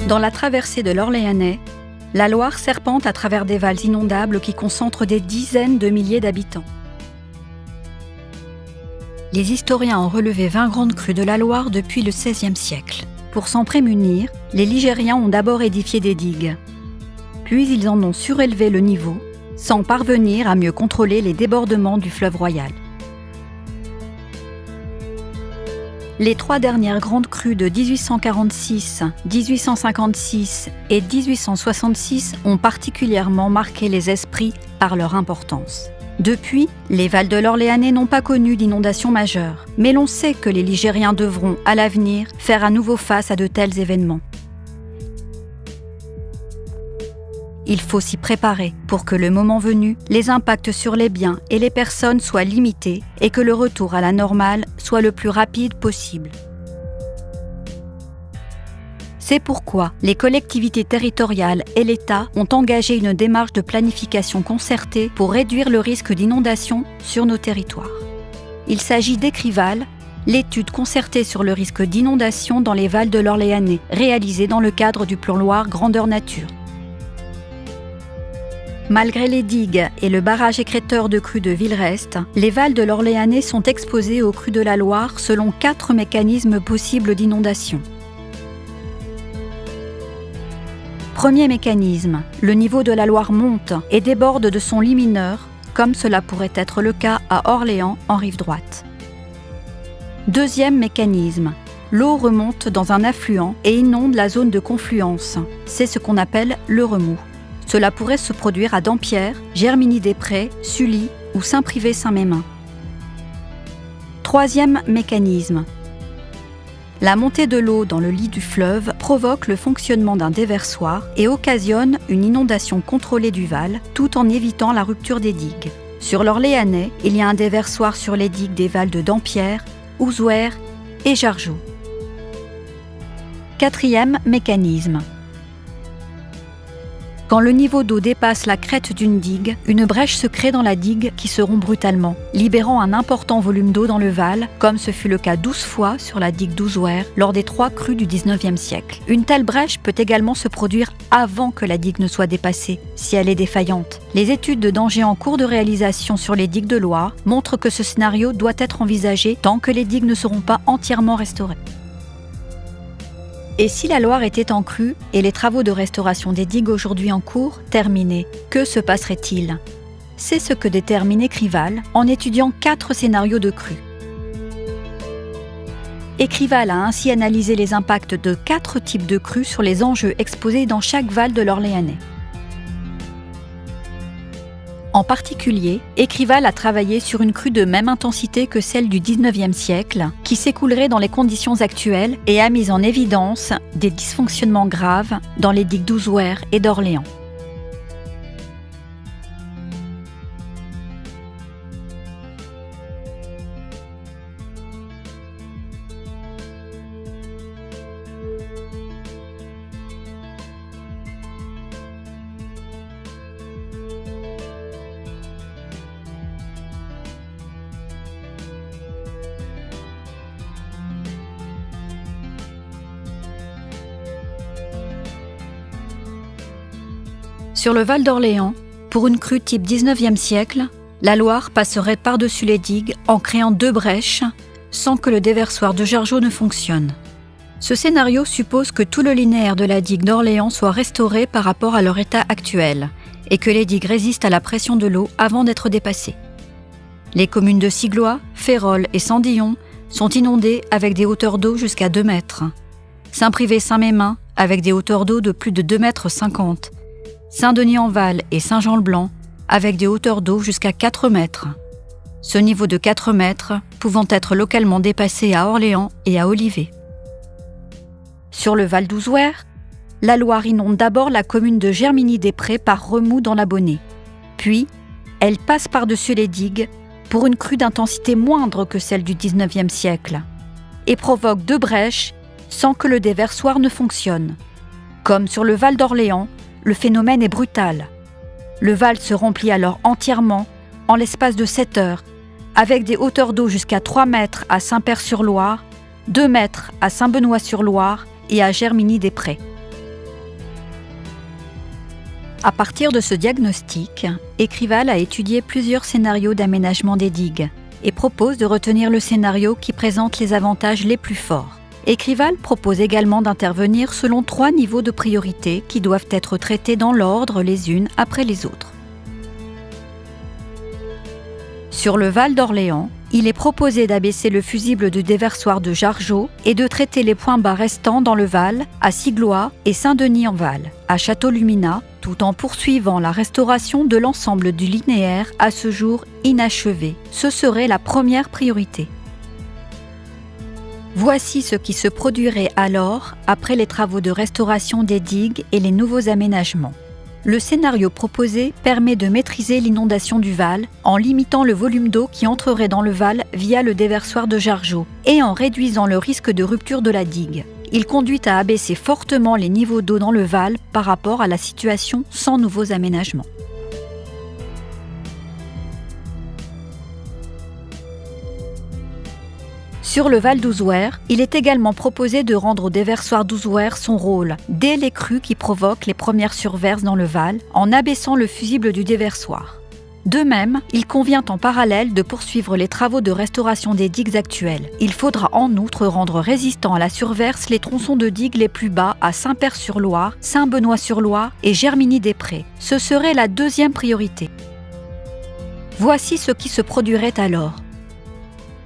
Dans la traversée de l'Orléanais, la Loire serpente à travers des vals inondables qui concentrent des dizaines de milliers d'habitants. Les historiens ont relevé 20 grandes crues de la Loire depuis le XVIe siècle. Pour s'en prémunir, les Ligériens ont d'abord édifié des digues. Puis ils en ont surélevé le niveau, sans parvenir à mieux contrôler les débordements du fleuve Royal. Les 3 dernières grandes crues de 1846, 1856 et 1866 ont particulièrement marqué les esprits par leur importance. Depuis, les vals de l'Orléanais n'ont pas connu d'inondations majeures, mais l'on sait que les Ligériens devront, à l'avenir, faire à nouveau face à de tels événements. Il faut s'y préparer pour que le moment venu, les impacts sur les biens et les personnes soient limités et que le retour à la normale soit le plus rapide possible. C'est pourquoi les collectivités territoriales et l'État ont engagé une démarche de planification concertée pour réduire le risque d'inondation sur nos territoires. Il s'agit d'Écrival, l'étude concertée sur le risque d'inondation dans les vals de l'Orléanais, réalisée dans le cadre du plan Loire Grandeur Nature. Malgré les digues et le barrage écrêteur de crues de Villerest, les vals de l'Orléanais sont exposés aux crues de la Loire selon 4 mécanismes possibles d'inondation. Premier mécanisme, le niveau de la Loire monte et déborde de son lit mineur, comme cela pourrait être le cas à Orléans en rive droite. Deuxième mécanisme, l'eau remonte dans un affluent et inonde la zone de confluence. C'est ce qu'on appelle le remous. Cela pourrait se produire à Dampierre, Germigny-des-Prés, Sully ou Saint-Privé-Saint-Mémin. Troisième mécanisme. La montée de l'eau dans le lit du fleuve provoque le fonctionnement d'un déversoir et occasionne une inondation contrôlée du val, tout en évitant la rupture des digues. Sur l'Orléanais, il y a un déversoir sur les digues des vals de Dampierre, Ouzouer et Jargeau. Quatrième mécanisme. Quand le niveau d'eau dépasse la crête d'une digue, une brèche se crée dans la digue qui se rompt brutalement, libérant un important volume d'eau dans le val, comme ce fut le cas 12 fois sur la digue d'Ouzouer lors des 3 crues du XIXe siècle. Une telle brèche peut également se produire avant que la digue ne soit dépassée, si elle est défaillante. Les études de danger en cours de réalisation sur les digues de Loire montrent que ce scénario doit être envisagé tant que les digues ne seront pas entièrement restaurées. Et si la Loire était en crue et les travaux de restauration des digues aujourd'hui en cours terminés, que se passerait-il ? C'est ce que détermine Écrival en étudiant 4 scénarios de crue. Écrival a ainsi analysé les impacts de 4 types de crues sur les enjeux exposés dans chaque val de l'Orléanais. En particulier, Écrival a travaillé sur une crue de même intensité que celle du XIXe siècle, qui s'écoulerait dans les conditions actuelles et a mis en évidence des dysfonctionnements graves dans les digues d'Ouzouer et d'Orléans. Sur le Val d'Orléans, pour une crue type XIXe siècle, la Loire passerait par-dessus les digues en créant 2 brèches sans que le déversoir de Jargeau ne fonctionne. Ce scénario suppose que tout le linéaire de la digue d'Orléans soit restauré par rapport à leur état actuel et que les digues résistent à la pression de l'eau avant d'être dépassées. Les communes de Siglois, Férolles et Sandillon sont inondées avec des hauteurs d'eau jusqu'à 2 mètres. Saint-Privé-Saint-Mémin avec des hauteurs d'eau de plus de 2,50 m. Saint-Denis-en-Val et Saint-Jean-le-Blanc avec des hauteurs d'eau jusqu'à 4 mètres. Ce niveau de 4 mètres pouvant être localement dépassé à Orléans et à Olivet. Sur le Val d'Ouzouer, la Loire inonde d'abord la commune de Germigny-des-Prés par remous dans la Bonnée. Puis, elle passe par-dessus les digues pour une crue d'intensité moindre que celle du XIXe siècle et provoque 2 brèches sans que le déversoir ne fonctionne. Comme sur le Val d'Orléans, le phénomène est brutal. Le Val se remplit alors entièrement en l'espace de 7 heures, avec des hauteurs d'eau jusqu'à 3 mètres à Saint-Père-sur-Loire, 2 mètres à Saint-Benoît-sur-Loire et à Germigny-des-Prés. À partir de ce diagnostic, Écrival a étudié plusieurs scénarios d'aménagement des digues et propose de retenir le scénario qui présente les avantages les plus forts. Écrival propose également d'intervenir selon 3 niveaux de priorité qui doivent être traités dans l'ordre les unes après les autres. Sur le Val d'Orléans, il est proposé d'abaisser le fusible du déversoir de Jargeau et de traiter les points bas restants dans le Val, à Siglois et Saint-Denis-en-Val, à Château-Luminat, tout en poursuivant la restauration de l'ensemble du linéaire à ce jour inachevé. Ce serait la première priorité. Voici ce qui se produirait alors après les travaux de restauration des digues et les nouveaux aménagements. Le scénario proposé permet de maîtriser l'inondation du Val en limitant le volume d'eau qui entrerait dans le Val via le déversoir de Jargeau et en réduisant le risque de rupture de la digue. Il conduit à abaisser fortement les niveaux d'eau dans le Val par rapport à la situation sans nouveaux aménagements. Sur le Val d'Ouzouer, il est également proposé de rendre au déversoir d'Ouzouer son rôle dès les crues qui provoquent les premières surverses dans le Val en abaissant le fusible du déversoir. De même, il convient en parallèle de poursuivre les travaux de restauration des digues actuelles. Il faudra en outre rendre résistants à la surverse les tronçons de digues les plus bas à Saint-Père-sur-Loire, Saint-Benoît-sur-Loire et Germigny-des-Prés. Ce serait la deuxième priorité. Voici ce qui se produirait alors.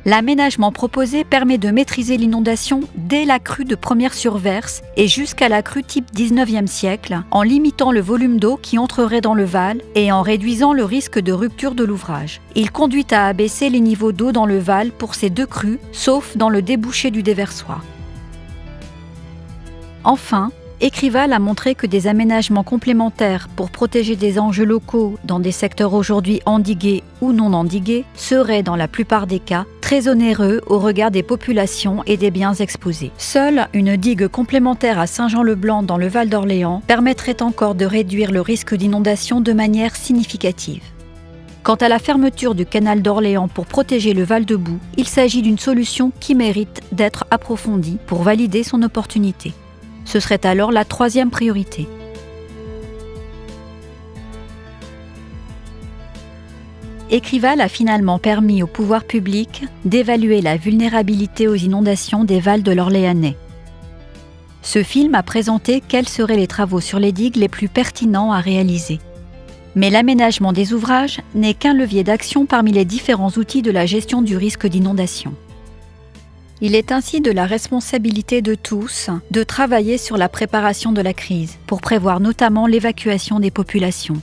L'aménagement proposé permet de maîtriser l'inondation dès la crue de première surverse et jusqu'à la crue type 19e siècle, en limitant le volume d'eau qui entrerait dans le Val et en réduisant le risque de rupture de l'ouvrage. Il conduit à abaisser les niveaux d'eau dans le Val pour ces 2 crues, sauf dans le débouché du déversoir. Enfin, Écrival a montré que des aménagements complémentaires pour protéger des enjeux locaux dans des secteurs aujourd'hui endigués ou non endigués seraient, dans la plupart des cas, très onéreux au regard des populations et des biens exposés. Seule une digue complémentaire à Saint-Jean-le-Blanc dans le Val d'Orléans permettrait encore de réduire le risque d'inondation de manière significative. Quant à la fermeture du canal d'Orléans pour protéger le Val de Boue, il s'agit d'une solution qui mérite d'être approfondie pour valider son opportunité. Ce serait alors la 3e priorité. Écrival a finalement permis au pouvoir public d'évaluer la vulnérabilité aux inondations des Vals de l'Orléanais. Ce film a présenté quels seraient les travaux sur les digues les plus pertinents à réaliser. Mais l'aménagement des ouvrages n'est qu'un levier d'action parmi les différents outils de la gestion du risque d'inondation. Il est ainsi de la responsabilité de tous de travailler sur la préparation de la crise, pour prévoir notamment l'évacuation des populations,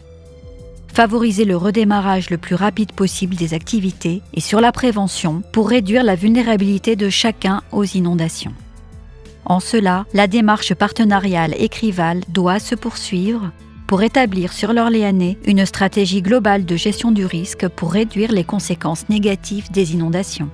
favoriser le redémarrage le plus rapide possible des activités et sur la prévention pour réduire la vulnérabilité de chacun aux inondations. En cela, la démarche partenariale Écrival doit se poursuivre pour établir sur l'Orléanais une stratégie globale de gestion du risque pour réduire les conséquences négatives des inondations.